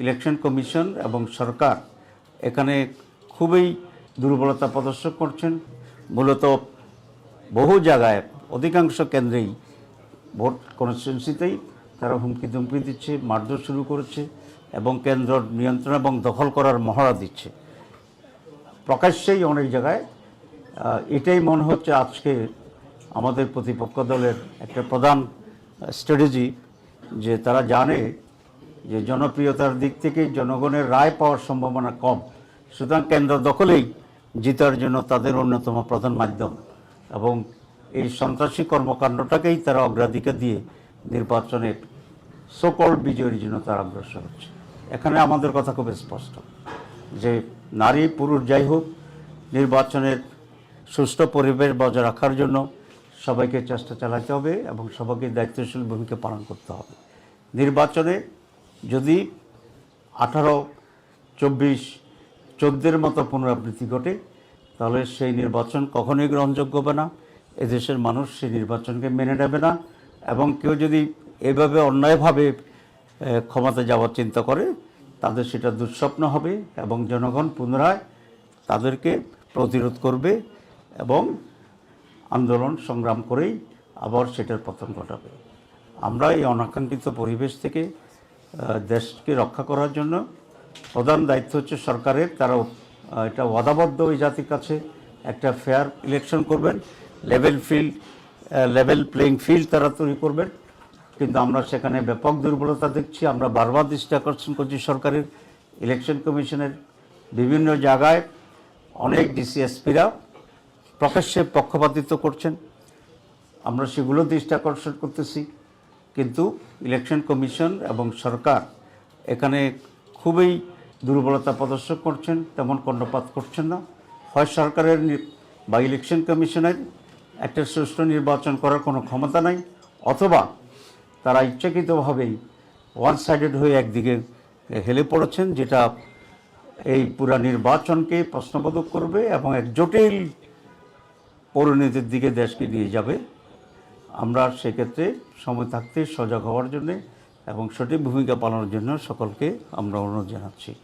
Election commission এবং সরকার এখানে খুবই দুর্বলতা প্রদর্শন করছেন। মূলত বহু জায়গায় অধিকাংশ কেন্দ্রেই ভোট কনস্টিটিউয়েন্সিতেই তারা হুমকি ধুমকি দিচ্ছে, মারধর শুরু করেছে এবং কেন্দ্র নিয়ন্ত্রণ এবং দখল করার মহড়া দিচ্ছে প্রকাশ্যেই অনেক জায়গায়। এটাই মনে হচ্ছে আজকে আমাদের প্রতিপক্ষ দলের একটা প্রধান স্ট্র্যাটেজি, যে তারা জানে যে জনপ্রিয়তার দিক থেকে জনগণের রায় পাওয়ার সম্ভাবনা কম, সুতরাং কেন্দ্র দখলেই জিতার জন্য তাদের অন্যতম প্রধান মাধ্যম, এবং এই সন্ত্রাসী কর্মকাণ্ডটাকেই তারা অগ্রাধিকার দিয়ে নির্বাচনের সকল বিজয়ের জন্য তারা অগ্রসর হচ্ছে। এখানে আমাদের কথা খুব স্পষ্ট যে নারী পুরুষ যাই হোক, নির্বাচনের সুষ্ঠু পরিবেশ বজায় রাখার জন্য সবাইকে চেষ্টা চালাতে হবে এবং সবাইকে দায়িত্বশীল ভূমিকা পালন করতে হবে। নির্বাচনে যদি 18, 24, 14 মতো পুনরাবৃত্তি ঘটে তাহলে সেই নির্বাচন কখনোই গ্রহণযোগ্য হবে না। এদেশের মানুষ সেই নির্বাচনকে মেনে নেবে না, এবং কেউ যদি এভাবে অন্যায়ভাবে ক্ষমতা যাওয়ার চিন্তা করে তাদের সেটা দুঃস্বপ্ন হবে, এবং জনগণ পুনরায় তাদেরকে প্রতিরোধ করবে এবং আন্দোলন সংগ্রাম করেই আবার সেটার পতন ঘটাবে। আমরা এই অনাকাঙ্ক্ষিত পরিবেশ থেকে দেশকে রক্ষা করার জন্য প্রধান দায়িত্ব হচ্ছে সরকারের। তারা এটা ওয়াদাবদ্ধ ওই জাতির কাছে একটা ফেয়ার ইলেকশন করবেন, লেভেল প্লেইং ফিল্ড তারা তৈরি করবেন। কিন্তু আমরা সেখানে ব্যাপক দুর্বলতা দেখছি। আমরা বারবার দৃষ্টি আকর্ষণ করছি সরকারের, ইলেকশন কমিশনের বিভিন্ন জায়গায় অনেক ডিসিএসপিরা প্রকাশ্যে পক্ষপাতিত্ব করছেন, আমরা সেগুলো দৃষ্টি আকর্ষণ করতেছি। কিন্তু ইলেকশন কমিশন এবং সরকার এখানে খুবই দুর্বলতা প্রদর্শন করছেন, তেমন কর্ণপাত করছেন না। হয় সরকারের বা ইলেকশন কমিশনের একটা সুষ্ঠু নির্বাচন করার কোনো ক্ষমতা নাই, অথবা তারা ইচ্ছাকৃতভাবেই ওয়ান সাইডেড হয়ে একদিকে হেলে পড়েছেন, যেটা এই পুরা নির্বাচনকে প্রশ্নবোধক করবে এবং এক জটিল পরিণতির দিকে দেশকে নিয়ে যাবে। আমরা সেক্ষেত্রে সময় থাকতে সজাগ হওয়ার জন্যে এবং সঠিক ভূমিকা পালনের জন্য সকলকে আমরা অনুরোধ জানাচ্ছি।